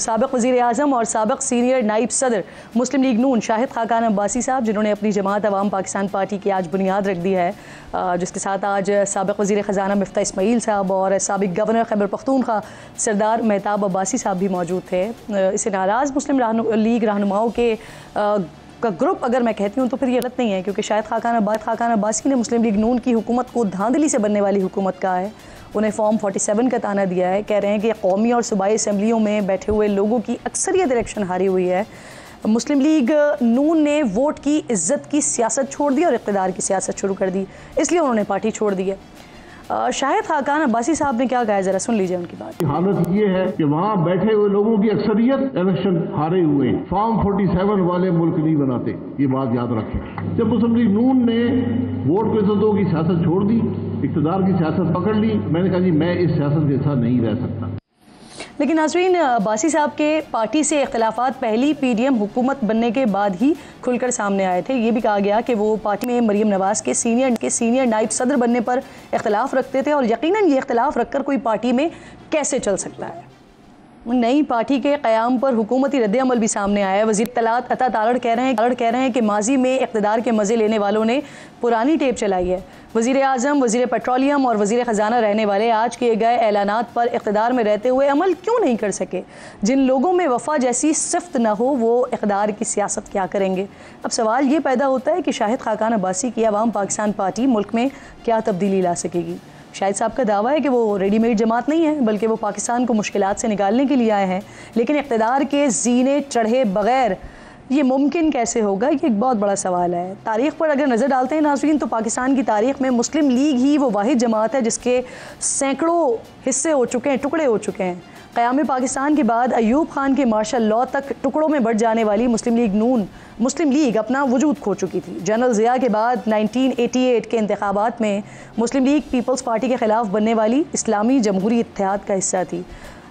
साबिक़ वज़ीर आज़म और साबिक़ सीनियर नाइब सदर मुस्लिम लीग नून शाहिद खाकान अब्बासी साहब, जिन्होंने अपनी जमात अवाम पाकिस्तान पार्टी की आज बुनियाद रख दी है, जिसके साथ आज साबिक़ वज़ीर ख़जाना मिफ्ता इस्माइल साहब और साबिक़ गवर्नर खैबर पख्तूनख्वा सरदार मेहताब अब्बासी साहब भी मौजूद थे। इससे नाराज़ मुस्लिम लीग रहनुमाओं के का ग्रुप अगर मैं कहती हूँ तो फिर ये गलत नहीं है, क्योंकि शायद खाकान अब्बासी ने मुस्लिम लीग नून की हुकूमत को धांधली से बनने वाली हुकूमत कहा है। उन्हें फॉर्म 47 का ताना दिया है। कह रहे हैं कि कौमी और सूबाई असम्बलियों में बैठे हुए लोगों की अक्सरियत इलेक्शन हारी हुई है। मुस्लिम लीग नून ने वोट की इज्जत की सियासत छोड़ दी और इक़्तिदार की सियासत शुरू कर दी, इसलिए उन्होंने पार्टी छोड़ दी है। शाहिद खाकान अब्बासी साहब ने क्या कहा है, ज़रा सुन लीजिए उनकी बात। हालत ये है कि वहाँ बैठे हुए लोगों की अक्सरियत इलेक्शन हारे हुए, फॉर्म 47 वाले मुल्क नहीं बनाते, ये बात याद रखें। जब मुस्लिम लीग नून ने वोट की इज्जतों की सियासत छोड़ दी, इक़्तिदार की सियासत पकड़ ली, मैंने कहा जी मैं इस सियासत के साथ नहीं रह सकता। लेकिन नाज़रीन, अब्बासी साहब के पार्टी से इख्तिलाफात पहली PDM हुकूमत बनने के बाद ही खुलकर सामने आए थे। ये भी कहा गया कि वो पार्टी में मरीम नवाज़ के सीनियर नाइब सदर बनने पर इख्तिलाफ रखते थे और यकीनन ये इख्तिलाफ रखकर कोई पार्टी में कैसे चल सकता है। नई पार्टी के क़याम पर हुकूमती रद्द-ए-अमल भी सामने आया है। वज़ीर इत्तलात अता तारड़ कह रहे हैं कि माजी में इक़्तिदार के मज़े लेने वालों ने पुरानी टेप चलाई है। वज़ीर आज़म, वज़ीर पेट्रोलियम और वज़ीर ख़जाना रहने वाले आज किए गए ऐलानात पर इक़्तिदार में रहते हुए अमल क्यों नहीं कर सके? जिन लोगों में वफ़ा जैसी सिफ्त न हो वो इक़्तिदार की सियासत क्या करेंगे? अब सवाल ये पैदा होता है कि शाहिद खाकान अब्बासी की अवाम पाकिस्तान पार्टी मुल्क में क्या तब्दीली ला सकेगी? शाहिद साहब का दावा है कि वो रेडीमेड जमात नहीं है, बल्कि वो पाकिस्तान को मुश्किलात से निकालने के लिए आए हैं। लेकिन इक़्तिदार के जीने चढ़े बग़ैर ये मुमकिन कैसे होगा, ये एक बहुत बड़ा सवाल है। तारीख़ पर अगर नज़र डालते हैं नाज़रीन, तो पाकिस्तान की तारीख़ में मुस्लिम लीग ही वो वाहिद जमात है जिसके सैकड़ों हिस्से हो चुके हैं, टुकड़े हो चुके हैं। क़याम पाकिस्तान के बाद अयूब खान के मार्शल लॉ तक टुकड़ों में बढ़ जाने वाली मुस्लिम लीग अपना वजूद खो चुकी थी। जनरल ज़िया के बाद 1988 के इंतखाबात में मुस्लिम लीग पीपल्स पार्टी के ख़िलाफ़ बनने वाली इस्लामी जमहूरी इत्तेहाद का हिस्सा थी।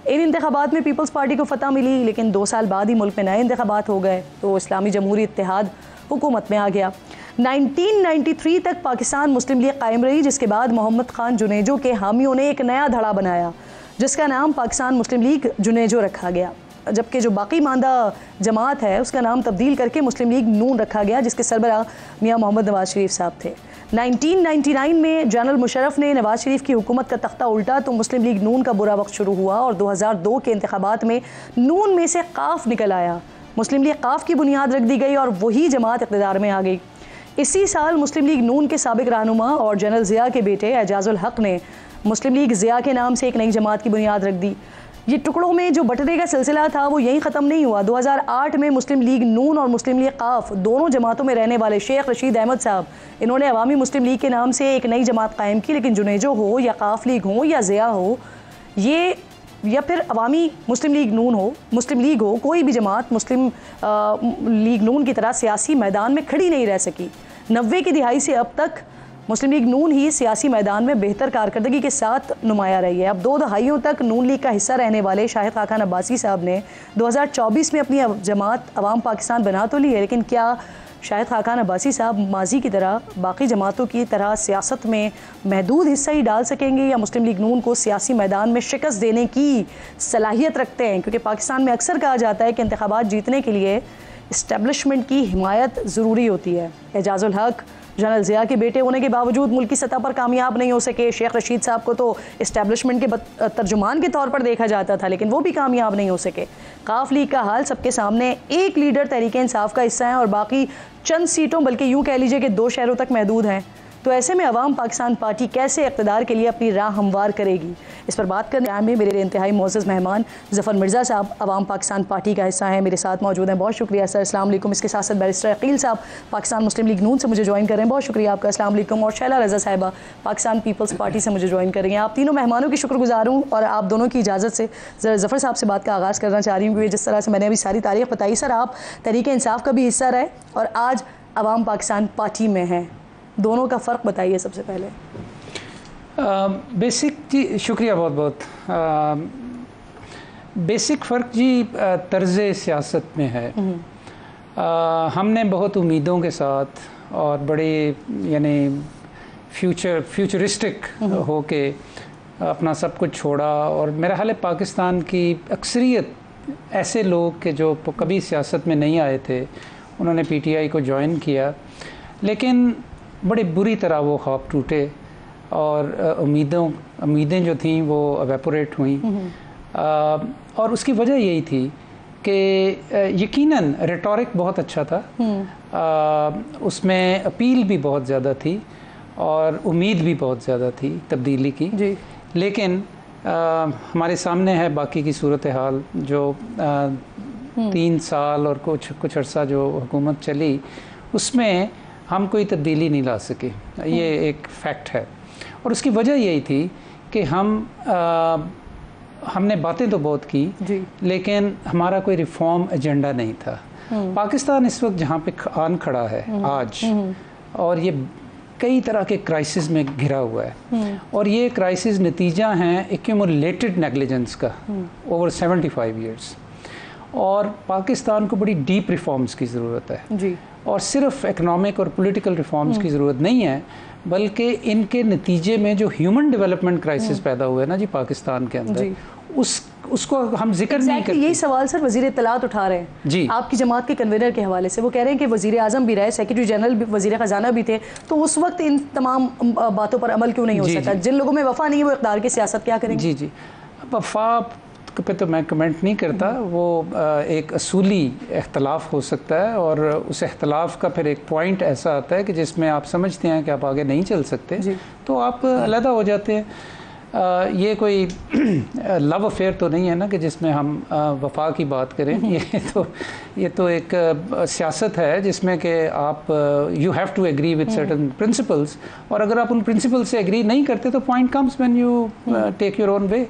इन इंतखाबात में पीपल्स पार्टी को फतह मिली, लेकिन 2 साल बाद ही मुल्क में नए इंतखाबात हो गए तो इस्लामी जमहूरी इत्तेहाद हुकूमत में आ गया। 1993 तक पाकिस्तान मुस्लिम लीग कायम रही, जिसके बाद मोहम्मद खान जुनेजो के हामियों ने एक नया धड़ा बनाया जिसका नाम पाकिस्तान मुस्लिम लीग जुनेजो रखा गया, जबकि जो बाकी मानदा जमात है उसका नाम तब्दील करके मुस्लिम लीग नून रखा गया, जिसके सरबराह मियाँ मोहम्मद नवाज़ शरीफ साहब थे। 1999 में जनरल मुशर्रफ ने नवाज़ शरीफ की हुकूमत का तख्ता उल्टा तो मुस्लिम लीग नून का बुरा वक्त शुरू हुआ और 2002 के इंतखाबात में नून में से काफ निकल आया। मुस्लिम लीग काफ की बुनियाद रख दी गई और वही जमात इक़्तिदार में आ गई। इसी साल मुस्लिम लीग नून के साबिक़ रहनुमा और जनरल ज़िया के बेटे एजाजुल हक ने मुस्लिम लीग ज़िया के नाम से एक नई जमात की बुनियाद रख दी। ये टुकड़ों में जो बंटने का सिलसिला था वो यहीं ख़त्म नहीं हुआ। 2008 में मुस्लिम लीग नून और मुस्लिम लीग काफ दोनों जमातों में रहने वाले शेख रशीद अहमद साहब, इन्होंने अवामी मुस्लिम लीग के नाम से एक नई जमात कायम की। लेकिन जुनेजो हो या काफ लीग हो या ज़िया हो ये या फिर अवामी मुस्लिम लीग नून हो, मुस्लिम लीग हो, कोई भी जमात मुस्लिम लीग नून की तरह सियासी मैदान में खड़ी नहीं रह सकी। 90 की दिहाई से अब तक मुस्लिम लीग नून ही सियासी मैदान में बेहतर कारकर्दगी के साथ नुमाया रही है। अब 2 दहाइयों तक नून लीग का हिस्सा रहने वाले शाहिद खाकान अब्बासी साहब ने 2024 में अपनी जमात अवाम पाकिस्तान बना तो ली है, लेकिन क्या शाहिद खाकान अब्बासी साहब माजी की तरह बाकी जमातों की तरह सियासत में महदूद हिस्सा ही डाल सकेंगे या मुस्लिम लीग नून को सियासी मैदान में शिकस्त देने की सलाहियत रखते हैं? क्योंकि पाकिस्तान में अक्सर कहा जाता है कि इंतखाबात जीतने के लिए इस्टेब्लिशमेंट की हिमायत ज़रूरी होती है। एजाजुल हक जनरल ज़िया के बेटे होने के बावजूद मुल्की सतह पर कामयाब नहीं हो सके। शेख रशीद साहब को तो इस्टेब्लिशमेंट के तर्जुमान के तौर पर देखा जाता था, लेकिन वो भी कामयाब नहीं हो सके। काफ लीग का हाल सबके सामने, एक लीडर तहरीक इंसाफ का हिस्सा है और बाकी चंद सीटों, बल्कि यूँ कह लीजिए कि 2 शहरों तक महदूद हैं। तो ऐसे में अवाम पाकिस्तान पार्टी कैसे इक़्तिदार के लिए अपनी राह हमवार करेगी? इस पर बात करने में मेरे इंतहाई मोअज़्ज़ज़ मेहमान ज़फ़र मिर्ज़ा साहब अवाम पाकिस्तान पार्टी का हिस्सा हैं, मेरे साथ मौजूद हैं। बहुत शुक्रिया सर, अस्सलाम वालेकुम। इसके साथ साथ बैरिस्टर अकील साहब पाकिस्तान मुस्लिम लीग नून से मुझे ज्वाइन कर रहे हैं, बहुत शुक्रिया आपका, अस्सलाम वालेकुम। और शैला रज़ा साहिबा पाकिस्तान पीपल्स पार्टी से मुझे ज्वाइन कर रही हैं। आप तीनों मेहमानों की शुक्रगुजार हूँ और आप दोनों की इजाज़त से ज़फ़र साहब से बात का आगाज़ करना चाह रही हूँ, क्योंकि जिस तरह से मैंने अभी सारी तारीख़ बताई, सर आप तहरीक इंसाफ का भी हिस्सा रहे और आज अवाम पाकिस्तान पार्टी में हैं, दोनों का फ़र्क बताइए सबसे पहले। बेसिक जी, शुक्रिया बहुत बहुत। बेसिक फ़र्क जी तर्ज़ सियासत में है। हमने बहुत उम्मीदों के साथ और बड़े यानी फ्यूचरिस्टिक हो के अपना सब कुछ छोड़ा और मेरा ख्याल है पाकिस्तान की अक्सरियत ऐसे लोग के जो कभी सियासत में नहीं आए थे, उन्होंने पीटीआई को ज्वाइन किया, लेकिन बड़े बुरी तरह वो ख्वाब टूटे और उम्मीदें जो थीं वो एवेपोरेट हुई। और उसकी वजह यही थी कि यकीनन रेटोरिक बहुत अच्छा था, उसमें अपील भी बहुत ज़्यादा थी और उम्मीद भी बहुत ज़्यादा थी तब्दीली की जी। लेकिन हमारे सामने है बाकी की सूरत हाल जो 3 साल और कुछ अरसा जो हुकूमत चली, उसमें हम कोई तब्दीली नहीं ला सके। ये एक फैक्ट है और उसकी वजह यही थी कि हमने बातें तो बहुत की जी, लेकिन हमारा कोई रिफॉर्म एजेंडा नहीं था। पाकिस्तान इस वक्त जहाँ पे आन खड़ा है आज, और ये कई तरह के क्राइसिस में घिरा हुआ है, और ये क्राइसिस नतीजा हैं एक्यूमुलेटेड नेग्लिजेंस का ओवर 75 इयर्स। और पाकिस्तान को बड़ी डीप रिफॉर्म्स की ज़रूरत है जी। और सिर्फ इकोनॉमिक और पॉलिटिकल रिफॉर्म्स की ज़रूरत नहीं है, बल्कि इनके नतीजे में जो ह्यूमन डेवलपमेंट क्राइसिस पैदा हुए ना जी पाकिस्तान के अंदर, उसको हम जिक्र नहीं करते। यही सवाल सर वज़ीर इत्तलात उठा रहे हैं जी, आपकी जमात के कन्वीनर के हवाले से। वो कह रहे हैं कि वज़ीर आज़म भी रहे, सेक्रेटरी जनरल भी, वज़ीर ख़जाना भी थे, तो उस वक्त इन तमाम बातों पर अमल क्यों नहीं हो सका? जिन लोगों में वफ़ा नहीं है वो इक़्तिदार की सियासत क्या करेंगे? जी जी, वफ़ा पे तो मैं कमेंट नहीं करता, वो एक असूली इख्तलाफ हो सकता है, और उस इख्तलाफ का फिर एक पॉइंट ऐसा आता है कि जिसमें आप समझते हैं कि आप आगे नहीं चल सकते, तो आप अलहदा हो जाते हैं। ये कोई लव अफेयर तो नहीं है ना कि जिसमें हम वफा की बात करें। ये तो एक सियासत है जिसमें कि आप you have to agree with certain principles, और अगर आप उन प्रिंसिपल से एग्री नहीं करते तो point comes when you take your own way.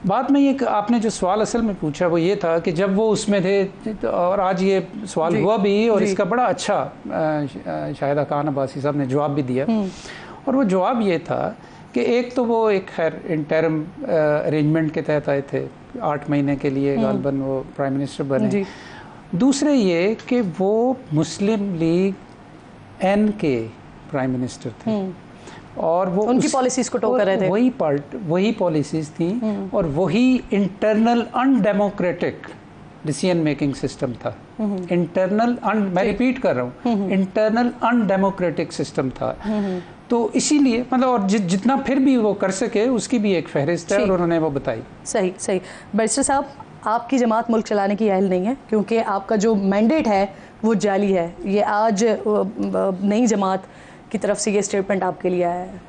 बाद में ये आपने जो सवाल असल में पूछा वो ये था कि जब वो उसमें थे, और आज ये सवाल हुआ भी, और इसका बड़ा अच्छा शाहिदा खान अब्बासी साहब ने जवाब भी दिया, और वो जवाब ये था कि एक तो वो एक खैर इंटरम अरेंजमेंट के तहत आए थे, 8 महीने के लिए गालबन वो प्राइम मिनिस्टर बने। दूसरे ये कि वो मुस्लिम लीग एन के प्राइम मिनिस्टर थे, और वो उनकी पॉलिसीज़ को टोक कर रहे थे। वही पॉलिसीज़ थी, और वही internal undemocratic decision making system था। इंटरनल मैं रिपीट कर रहा हूँ, इंटरनल अनडेमोक्रेटिक सिस्टम था। तो इसीलिए मतलब, और जितना फिर भी वो कर सके उसकी भी एक फहरिस्त है, और उन्होंने वो बताई। सही। बैरिस्टर साहब, आपकी जमात मुल्क चलाने की अहल नहीं है, क्योंकि आपका जो मैंडेट है वो जाली है। ये आज नई जमात की तरफ से ये स्टेटमेंट आपके लिए आया है।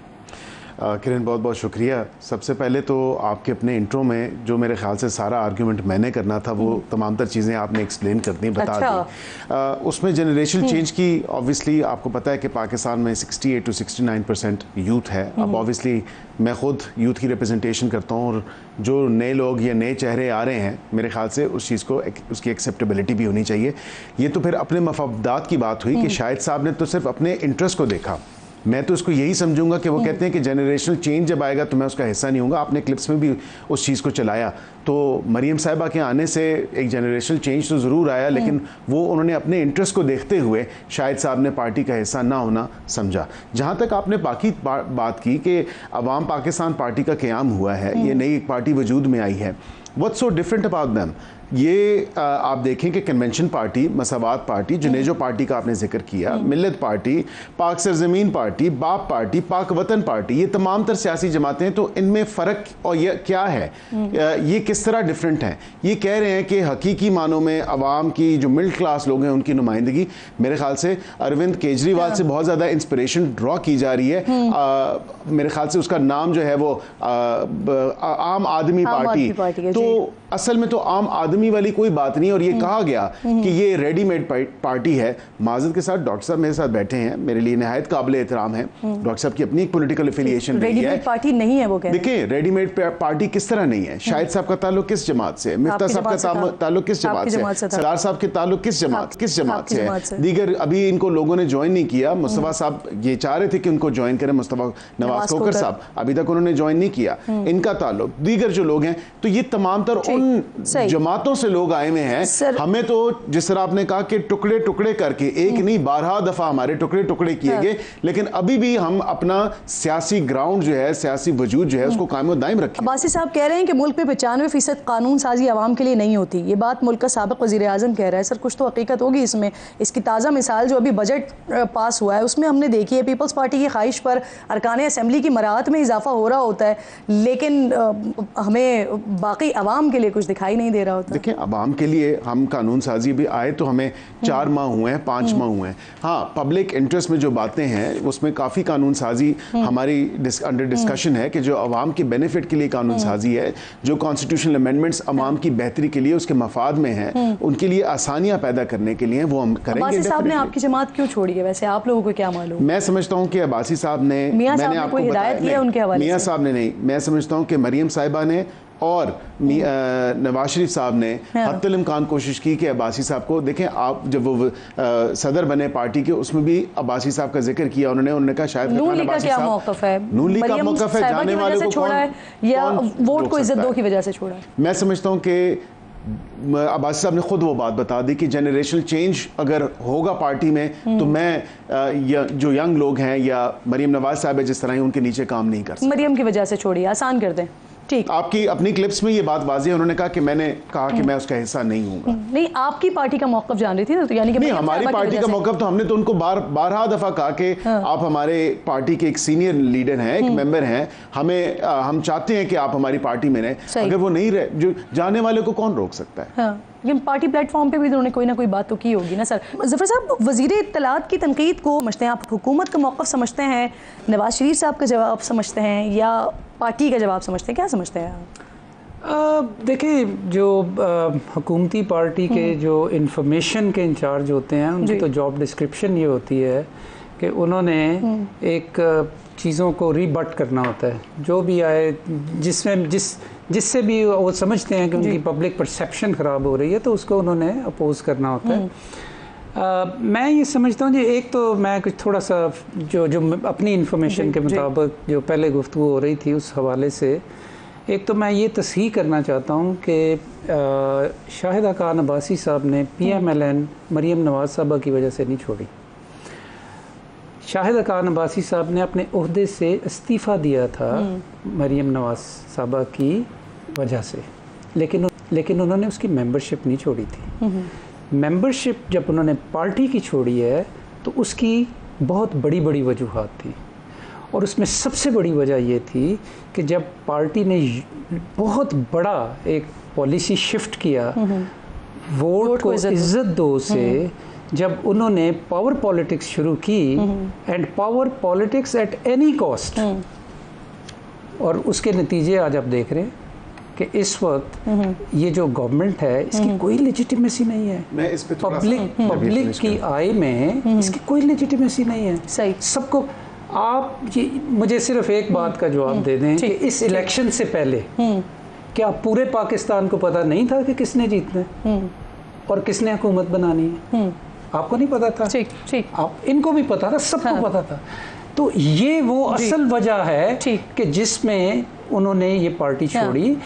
किरण, बहुत बहुत शुक्रिया। सबसे पहले तो आपके अपने इंट्रो में जो मेरे ख्याल से सारा आर्ग्यूमेंट मैंने करना था, वो तमाम तर चीज़ें आपने एक्सप्लेन कर दी, बता दी। उसमें जनरेशनल चेंज की ऑब्वियसली आपको पता है कि पाकिस्तान में 68 to 69% यूथ है। अब ऑब्वियसली मैं ख़ुद यूथ की रिप्रेजेंटेशन करता हूँ, और जो नए लोग या नए चेहरे आ रहे हैं, मेरे ख्याल से उस चीज़ को उसकी एक्सेप्टेबिलिटी भी होनी चाहिए। ये तो फिर अपने मफादात की बात हुई कि शाहिद साहब ने तो सिर्फ अपने इंटरेस्ट को देखा। मैं तो इसको यही समझूंगा कि वो कहते हैं कि जनरेशनल चेंज जब आएगा तो मैं उसका हिस्सा नहीं होऊंगा। आपने क्लिप्स में भी उस चीज़ को चलाया, तो मरीम साहिबा के आने से एक जनरेशनल चेंज तो ज़रूर आया, लेकिन वो उन्होंने अपने इंटरेस्ट को देखते हुए शाहिद साहब ने पार्टी का हिस्सा ना होना समझा। जहाँ तक आपने बाकी बात की कि अवाम पाकिस्तान पार्टी का क़याम हुआ है, ये नई एक पार्टी वजूद में आई है, what's so different about them? ये आप देखें कि convention party, Musawat party, Junejo party का आपने जिक्र किया, मिल्लत पार्टी, पाक सरजमीन पार्टी, बाप पार्टी, पाक वतन पार्टी, ये तमाम तर सियासी जमातें, तो इनमें फ़र्क और ये क्या है, ये किस तरह डिफरेंट हैं? ये कह रहे हैं कि हकीकी मानों में अवाम की जो मिडिल क्लास लोग हैं उनकी नुमाइंदगी, मेरे ख्याल से अरविंद केजरीवाल से बहुत ज़्यादा इंस्पिरेशन ड्रॉ की जा रही है। मेरे ख्याल से उसका नाम जो है वो आम आदमी पार्टी, तो असल में तो आम आदमी वाली कोई बात नहीं। और ये कहा गया कि ये रेडीमेड पार्टी है। माजरत के साथ डॉक्टर साहब मेरे साथ बैठे हैं, मेरे लिए नहायत काबिल एहतराम है। डॉक्टर साहब की अपनी एक पॉलिटिकल एफिलिएशन रही है। रेडीमेड पार्टी नहीं है वो, देखिए रेडीमेड पार्टी किस तरह नहीं है। शाहिद साहब का ताल्लुक किस जमात से, मिफ्ता साहब का ताल्लुक किस जमात से, सरदार साहब के ताल्लुक किस जमात से, दीगर अभी इनको लोगों ने ज्वाइन नहीं किया। मुस्तफा साहब ये चाह रहे थे कि उनको ज्वाइन करें, मुस्तफा नवाज खोकर साहब, अभी तक उन्होंने ज्वाइन नहीं किया। इनका ताल्लुक, दीगर जो लोग हैं, तो ये तमाम तर उन जमातों रातों से लोग आए हुए हैं। हमें तो जिस तरह आपने कहा कि टुकड़े टुकड़े करके, एक नहीं 12 दफा हमारे टुकड़े टुकड़े किए गए, लेकिन अभी भी हम अपना सियासी ग्राउंड जो है, सियासी वजूद जो है, उसको कायम दायम रखें। अब्बासी साहब कह रहे हैं कि मुल्क में 95% कानून साजी आवाम के लिए नहीं होती। ये बात मुल्क का साबिक वज़ीर आज़म कह रहा है। सर कुछ तो हकीकत होगी इसमें। इसकी ताज़ा मिसाल जो अभी बजट पास हुआ है उसमें हमने देखी है, पीपल्स पार्टी की ख्वाहिश पर अरकान असम्बली की मराहत में इजाफा हो रहा होता है, लेकिन हमें बाकी आवाम के लिए कुछ दिखाई नहीं दे रहा होता। देखिए, आवाम के लिए हम कानून साजी भी आए तो हमें 4 माह हुए हैं, 5 माह हुए हैं। हाँ, पब्लिक इंटरेस्ट में जो बातें हैं उसमें काफ़ी कानून साजी हमारी अंडर डिस्कशन है कि जो आवाम के बेनिफिट के लिए कानून साजी है, जो कॉन्स्टिट्यूशनल अमेंडमेंट्स आवाम की बेहतरी के लिए, उसके मफाद में है, उनके लिए आसानियां पैदा करने के लिए वो हम करेंगे। अब्बासी साहब ने आपकी जमात क्यों छोड़ी है वैसे, आप लोगों को क्या मालूम? मैं समझता हूं कि अब्बासी साहब ने, मैंने आपको हिदायत की है उनके हवाले से? मियां साहब ने नहीं, मैं समझता हूं कि मरियम साहिबा ने और नवाज शरीफ साहब ने हत्तुल इम्कान कोशिश की कि अब्बासी साहब को देखें। आप जब वो सदर बने पार्टी के, उसमें भी अब्बासी साहब का जिक्र किया उन्होंने कहा शायद नून लीग का क्या मौक़िफ़ है? नून लीग का मौक़िफ़ है जाने वाले को छोड़ा है या वोट को इज्जत दो की वजह से छोड़ा है? मैं समझता हूँ कि अब्बासी साहब ने खुद वो बात बता दी कि जनरेशनल चेंज अगर होगा पार्टी में तो मैं जो यंग लोग हैं या मरियम नवाज साहब है जिस तरह उनके नीचे काम नहीं कर सकता। मरियम की वजह से छोड़ी, आसान कर दें। ठीक, आपकी अपनी क्लिप्स में ये बात वाज़ेह है, उन्होंने कहा कि मैंने कहा कि मैं उसका हिस्सा नहीं हूँगा। नहीं, आपकी पार्टी का मौक़िफ़ जान रही थी ना, तो यानी कि नहीं, हमारी पार्टी का मौक़िफ़ तो हमने तो उनको 12 दफ़ा कहा कि आप हमारे पार्टी के एक सीनियर लीडर हैं, एक मेंबर हैं, हम चाहते हैं कि आप हमारी पार्टी में रहें। अगर वो नहीं रहे, जो जाने वाले को कौन रोक सकता है? हाँ, लेकिन पार्टी प्लेटफॉर्म पे भी उन्होंने कोई ना कोई बात तो की होगी ना। सर ज़फ़र साहब, वज़ीर इत्तलात की तनकीद को समझते हैं आप, हुकूमत का मौक़िफ़ समझते हैं, नवाज शरीफ साहब का जवाब समझते हैं, या पार्टी का जवाब समझते हैं? क्या समझते हैं आप? देखिए, जो हुकूमती पार्टी के जो इंफॉर्मेशन के इंचार्ज होते हैं उनकी तो जॉब डिस्क्रिप्शन ये होती है कि उन्होंने एक चीज़ों को रीबट करना होता है, जो भी आए, जिससे भी वो समझते हैं कि उनकी पब्लिक परसेप्शन ख़राब हो रही है तो उसको उन्होंने अपोज़ करना होता है। मैं ये समझता हूँ जी, एक तो मैं कुछ थोड़ा सा जो अपनी इंफॉर्मेशन के मुताबिक जो पहले गुफ्तगू हो रही थी उस हवाले से, एक तो मैं ये तस्हीह करना चाहता हूँ कि शाहिदा खान अब्बासी साहब ने PMLN मरियम नवाज साहबा की वजह से नहीं छोड़ी। शाहिदा खान अब्बासी साहब ने अपने ओहदे से इस्तीफ़ा दिया था मरियम नवाज साहबा की वजह से, लेकिन उन्होंने उसकी मेंबरशिप नहीं छोड़ी थी। मेंबरशिप जब उन्होंने पार्टी की छोड़ी है तो उसकी बहुत बड़ी बड़ी वजूहात थी, और उसमें सबसे बड़ी वजह ये थी कि जब पार्टी ने बहुत बड़ा एक पॉलिसी शिफ्ट किया वोट को इज्जत दो से, जब उन्होंने पावर पॉलिटिक्स शुरू की, and power politics at any cost, और उसके नतीजे आज आप देख रहे हैं कि इस वक्त ये जो गवर्नमेंट है इसकी कोई लेजिटिमेसी नहीं है। मैं इस पे पब्लिक की आय में इसकी कोई लेजिटिमेसी नहीं है। सही, सबको आप ये मुझे सिर्फ एक बात का जवाब दे दें कि इस इलेक्शन से पहले क्या पूरे पाकिस्तान को पता नहीं था कि किसने जीतना है और किसने हुकूमत बनानी है? आपको नहीं पता था? ठीक, आप इनको भी पता था, सबको पता था। तो ये वो असल वजह है कि जिसमें उन्होंने ये पार्टी छोड़ी।